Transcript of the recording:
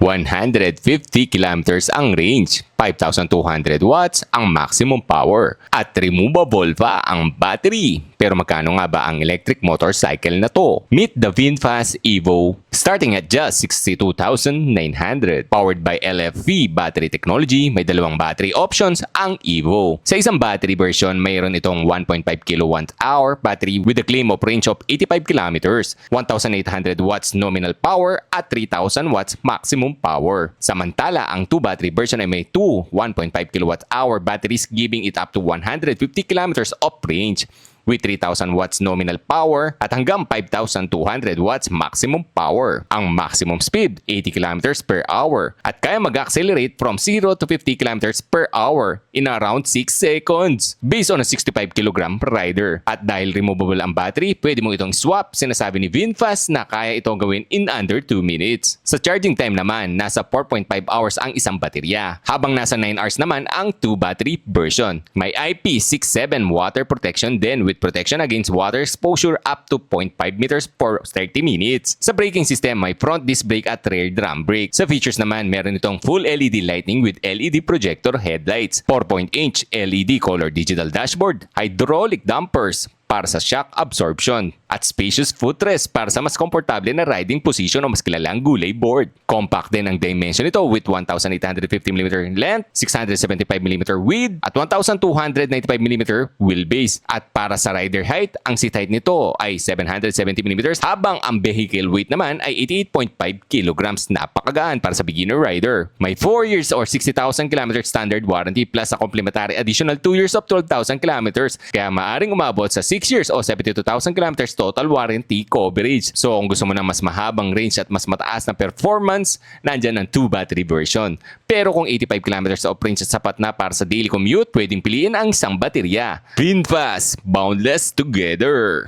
150 kilometers ang range, 5,200 watts ang maximum power, at removable pa ang battery. Pero magkano nga ba ang electric motorcycle na to? Meet the VinFast Evo, starting at just 62,900. Powered by LFP battery technology, may dalawang battery options ang Evo. Sa isang battery version, mayroon itong 1.5 kWh battery with a claim of range of 85 kilometers, 1,800 watts nominal power at 3,000 watts maximum power. Samantala, ang 2 battery version ay may 2 1.5 kWh batteries giving it up to 150 kilometers of range with 3,000 watts nominal power at hanggang 5,200 watts maximum power. Ang maximum speed, 80 kilometers per hour at kaya mag-accelerate from 0 to 50 kilometers per hour in around 6 seconds based on a 65 kg rider. At dahil removable ang battery, pwede mo itong swap. Sinasabi ni VinFast na kaya itong gawin in under 2 minutes. Sa charging time naman, nasa 4.5 hours ang isang baterya, habang nasa 9 hours naman ang 2 battery version. May IP67 water protection din with protection against water exposure up to 0.5 meters for 30 minutes. Sa braking system, may front disc brake at rear drum brake. Sa features naman, meron itong full LED lighting with LED projector headlights, 4.inch LED color digital dashboard, hydraulic dampers para sa shock absorption, at spacious footrest para sa mas komportable na riding position o mas kilalang gulay board. Compact din ang dimension nito with 1,850mm length, 675mm width, at 1,295mm wheelbase. At para sa rider height, ang seat height nito ay 770mm habang ang vehicle weight naman ay 88.5 kilograms. Napakagaan para sa beginner rider. May 4 years or 60,000 km standard warranty plus a complimentary additional 2 years of 12,000 km. Kaya maaring umabot sa 6 years o 72,000 km total warranty coverage. So kung gusto mo ng mas mahabang range at mas mataas na performance, nandyan ang 2 battery version. Pero kung 85 km of range at sapat na para sa daily commute, pwedeng piliin ang isang baterya. VinFast, boundless together!